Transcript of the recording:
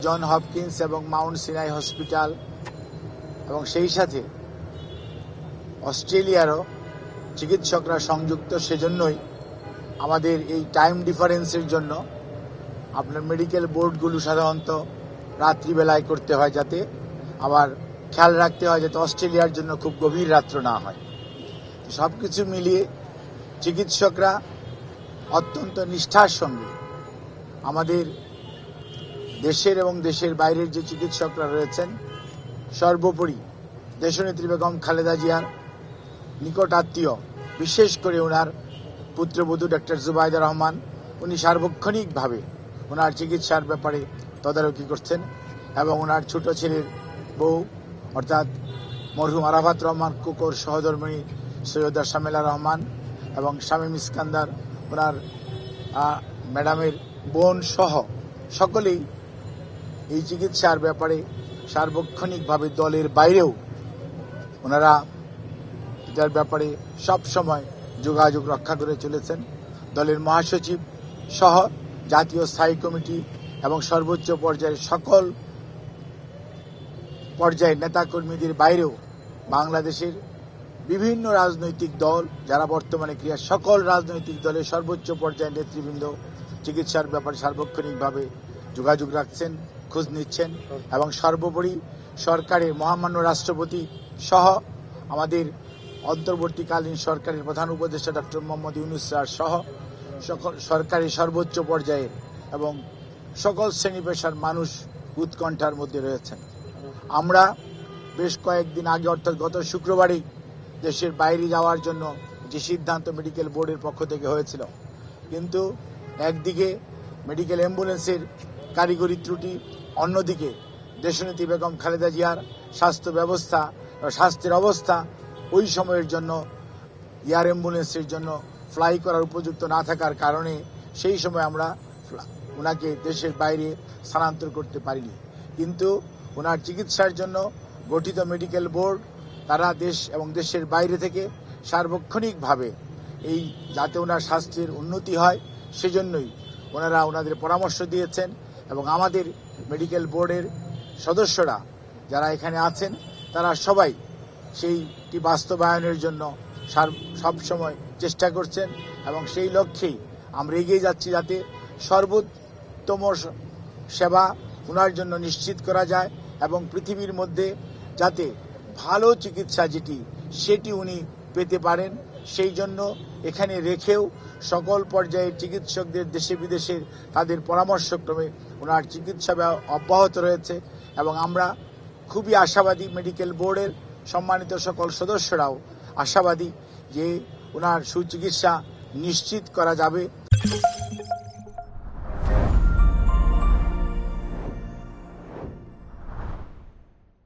John Hopkins এবং Mount Sinai hospital এবং সেই সাথে অস্ট্রেলিয়ারও চিকিৎসকরা সংযুক্ত। সেজন্যই আমাদের এই টাইম ডিফারেন্সের জন্য আপনার মেডিকেল বোর্ডগুলো সাধারণত রাত্রিবেলায় করতে হয়, যাতে আবার খেয়াল রাখতে হয় যাতে অস্ট্রেলিয়ার জন্য খুব গভীর রাত্র না হয়। সব কিছু মিলিয়ে চিকিৎসকরা অত্যন্ত নিষ্ঠার সঙ্গে আমাদের দেশের এবং দেশের বাইরের যে চিকিৎসকরা রয়েছেন, সর্বোপরি দেশনেত্রী বেগম খালেদা জিয়ার নিকট আত্মীয়, বিশেষ করে ওনার পুত্রবধূ ডক্টর জুবাইদা রহমান, উনি সার্বক্ষণিকভাবে ওনার চিকিৎসার ব্যাপারে তদারকি করছেন এবং ওনার ছোট ছেলের বউ অর্থাৎ মরহুম আরাফাত রহমান কুকুর সহধর্মিণী সৈয়দা শামেলা রহমান এবং শামীম ইস্কান্দার ওনার ম্যাডামের বোন সহ সকলেই এই চিকিৎসার ব্যাপারে সার্বক্ষণিকভাবে দলের বাইরেও ওনারা এটার ব্যাপারে সব সময় যোগাযোগ রক্ষা করে চলেছেন। দলের মহাসচিব সহ জাতীয় স্থায়ী কমিটি এবং সর্বোচ্চ পর্যায়ের সকল পর্যায়ের নেতাকর্মীদের বাইরেও বাংলাদেশের বিভিন্ন রাজনৈতিক দল যারা বর্তমানে সকল রাজনৈতিক দলের সর্বোচ্চ পর্যায়ের নেতৃবৃন্দ চিকিৎসার ব্যাপারে সার্বক্ষণিকভাবে যোগাযোগ রাখছেন, খোঁজ নিচ্ছেন এবং সর্বোপরি সরকারের মহামান্য রাষ্ট্রপতি সহ আমাদের অন্তর্বর্তীকালীন সরকারের প্রধান উপদেষ্টা ডক্টর মোহাম্মদ ইউনূস স্যার সহ সকল সরকারের সর্বোচ্চ পর্যায়ের এবং সকল শ্রেণী পেশার মানুষ উৎকণ্ঠার মধ্যে রয়েছেন। আমরা বেশ কয়েকদিন আগে অর্থাৎ গত শুক্রবারই দেশের বাইরে যাওয়ার জন্য যে সিদ্ধান্ত মেডিকেল বোর্ডের পক্ষ থেকে হয়েছিল, কিন্তু একদিকে মেডিকেল অ্যাম্বুলেন্সের কারিগরি ত্রুটি, অন্যদিকে দেশনেত্রী বেগম খালেদা জিয়ার স্বাস্থ্যের অবস্থা ওই সময়ের জন্য এয়ার অ্যাম্বুলেন্সের জন্য ফ্লাই করার উপযুক্ত না থাকার কারণে সেই সময় আমরা ওনাকে দেশের বাইরে স্থানান্তর করতে পারিনি। কিন্তু ওনার চিকিৎসার জন্য গঠিত মেডিকেল বোর্ড তারা দেশ এবং দেশের বাইরে থেকে সার্বক্ষণিকভাবে এই যাতে ওনার স্বাস্থ্যের উন্নতি হয় সেজন্যই ওনারা ওনাদের পরামর্শ দিয়েছেন এবং আমাদের মেডিকেল বোর্ডের সদস্যরা যারা এখানে আছেন তারা সবাই সেইটি বাস্তবায়নের জন্য সবসময় চেষ্টা করছেন এবং সেই লক্ষ্যেই আমরা এগিয়ে যাচ্ছি যাতে সর্বোত্তম সেবা ওনার জন্য নিশ্চিত করা যায় এবং পৃথিবীর মধ্যে যাতে ভালো চিকিৎসা সেটি উনি পেতে পারেন, সেই জন্য এখানে রেখেও সকল পর্যায়ের চিকিৎসকদের দেশে বিদেশের তাদের পরামর্শক্রমে ওনার চিকিৎসা অব্যাহত রয়েছে এবং আমরা খুবই আশাবাদী, মেডিকেল বোর্ডের সম্মানিত সকল সদস্যরাও আশাবাদী যে ওনার সুচিকিৎসা নিশ্চিত করা যাবে।